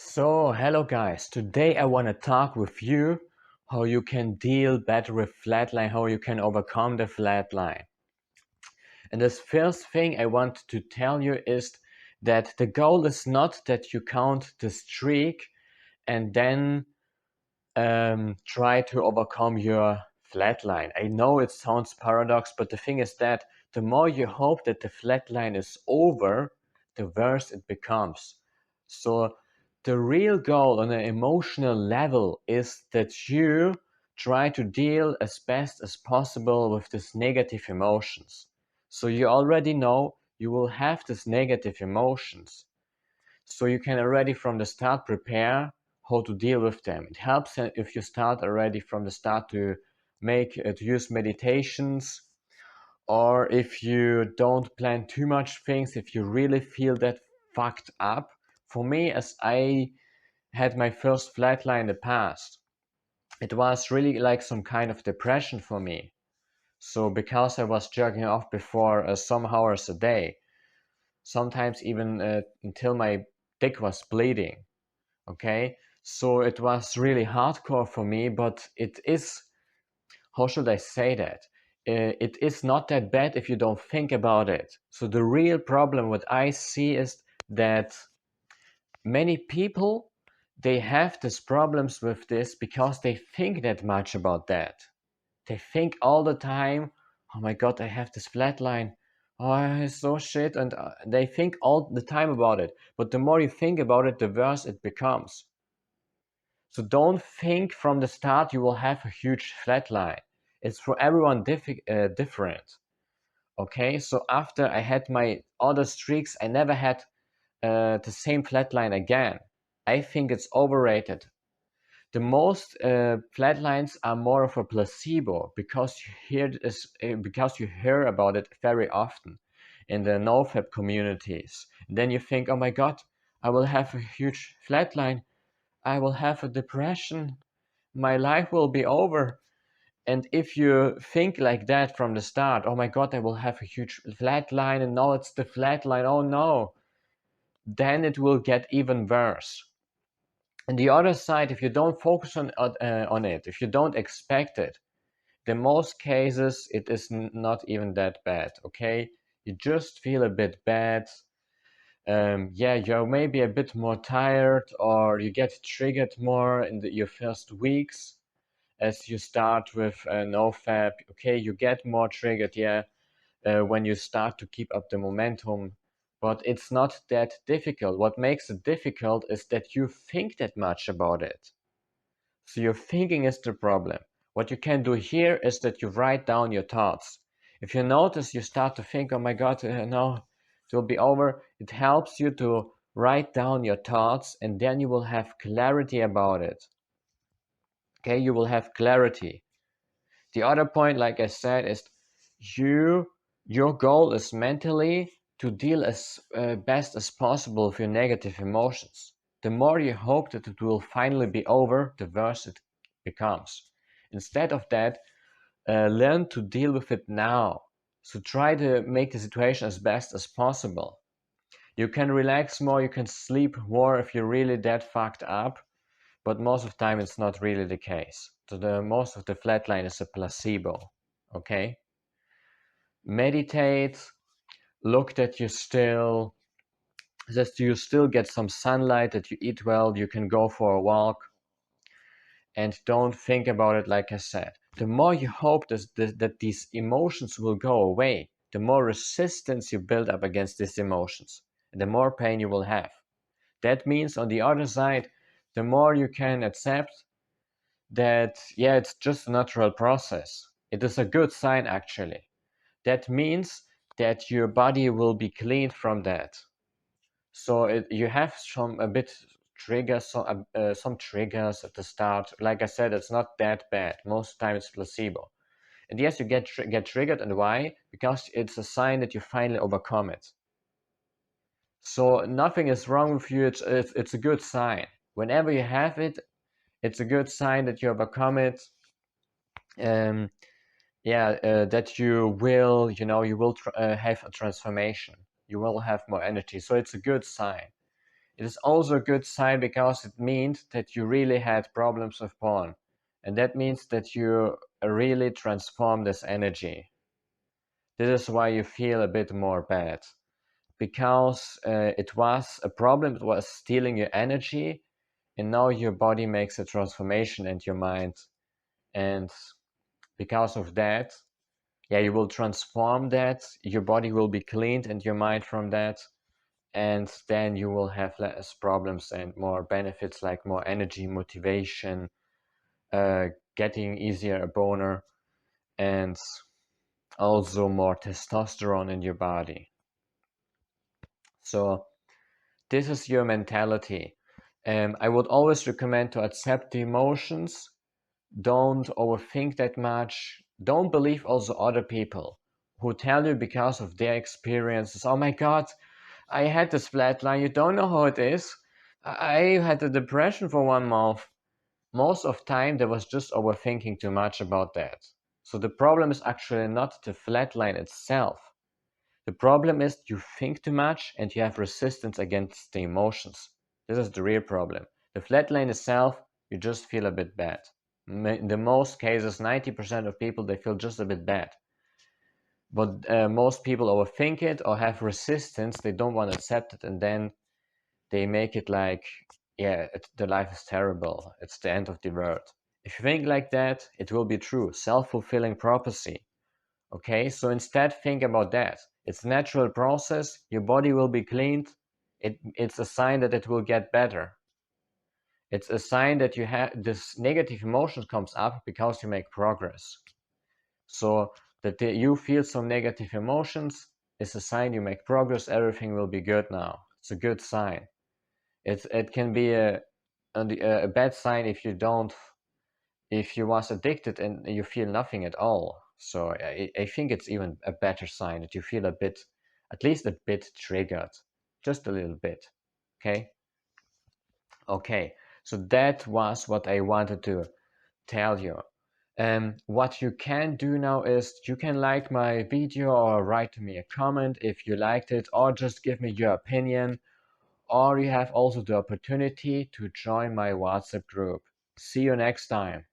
So, hello guys, today I want to talk with you how you can deal better with flatline, how you can overcome the flatline. And this first thing I want to tell you is that the goal is not that you count the streak and then try to overcome your flatline. I know it sounds paradox, but the thing is that the more you hope that the flatline is over, the worse it becomes. So the real goal on an emotional level is that you try to deal as best as possible with these negative emotions. So you already know you will have these negative emotions. So you can already from the start prepare how to deal with them. It helps if you start already from the start to to use meditations, or if you don't plan too much things, if you really feel that fucked up. For me, as I had my first flatline in the past, it was really like some kind of depression for me. So because I was jerking off before some hours a day, sometimes even until my dick was bleeding. Okay, so it was really hardcore for me, but it is, how should I say that? It is not that bad if you don't think about it. So the real problem what I see is that many people, they have these problems with this because they think that much about that. They think all the time, oh my god, I have this flatline, oh it's so shit, and they think all the time about it. But the more you think about it, the worse it becomes. So don't think from the start you will have a huge flat line. It's for everyone different. Okay, so after I had my other streaks, I never had the same flat line again. I think it's overrated. The most flat lines are more of a placebo because because you hear about it very often in the Nofap communities. Then you think, oh my god, I will have a huge flat line. I will have a depression, my life will be over. And if you think like that from the start, oh my god, I will have a huge flat line and now it's the flat line, oh no, then it will get even worse. And the other side, if you don't focus on it, if you don't expect it, in most cases it is not even that bad. Okay, you just feel a bit bad. Yeah, you're maybe a bit more tired, or you get triggered more in your first weeks as you start with Nofap. Okay, you get more triggered, yeah, when you start to keep up the momentum, but it's not that difficult. What makes it difficult is that you think that much about it. So your thinking is the problem. What you can do here is that you write down your thoughts. If you notice you start to think, oh my god, no, it will be over, it helps you to write down your thoughts, and then you will have clarity about it. Okay, you will have clarity. The other point, like I said, is your goal is mentally to deal as best as possible with your negative emotions. The more you hope that it will finally be over, the worse it becomes. Instead of that, learn to deal with it now. So try to make the situation as best as possible. You can relax more, you can sleep more if you're really that fucked up, but most of the time it's not really the case. So the most of the flatline is a placebo. Okay, meditate, look that you still get some sunlight, that you eat well, you can go for a walk, and don't think about it. Like I said, the more you hope that these emotions will go away, the more resistance you build up against these emotions, and the more pain you will have. That means on the other side, the more you can accept that, yeah, it's just a natural process. It is a good sign, actually. That means that your body will be cleaned from that. So you have some a bit triggers, some triggers at the start. Like I said, it's not that bad. Most of the time it's placebo. And yes, you get triggered, and why? Because it's a sign that you finally overcome it. So nothing is wrong with you. It's a good sign. Whenever you have it, it's a good sign that you overcome it. Um, yeah, that you will, you will have a transformation. You will have more energy. So it's a good sign. It is also a good sign because it means that you really had problems with porn. And that means that you really transform this energy. This is why you feel a bit more bad. Because it was a problem, it was stealing your energy, and now your body makes a transformation in your mind. And because of that, yeah, you will transform that, your body will be cleaned and your mind from that, and then you will have less problems and more benefits like more energy, motivation, getting easier a boner, and also more testosterone in your body. So this is your mentality. I would always recommend to accept the emotions. Don't overthink that much. Don't believe also other people who tell you because of their experiences, oh my God, I had this flatline, you don't know how it is. I had a depression for 1 month. Most of time there was just overthinking too much about that. So the problem is actually not the flatline itself. The problem is you think too much and you have resistance against the emotions. This is the real problem. The flatline itself, you just feel a bit bad. In the most cases, 90% of people, they feel just a bit bad. But most people overthink it or have resistance. They don't want to accept it, and then they make it like, yeah, the life is terrible. It's the end of the world. If you think like that, it will be true. Self-fulfilling prophecy. Okay, so instead think about that. It's a natural process. Your body will be cleaned. It's a sign that it will get better. It's a sign that you have this negative emotion comes up because you make progress. So that you feel some negative emotions is a sign you make progress. Everything will be good now. It's a good sign. It can be a bad sign if you don't, if you was addicted and you feel nothing at all. So I think it's even a better sign that you feel a bit, at least a bit triggered, just a little bit. Okay. Okay. So that was what I wanted to tell you. What you can do now is you can like my video or write me a comment if you liked it, or just give me your opinion, or you have also the opportunity to join my WhatsApp group. See you next time.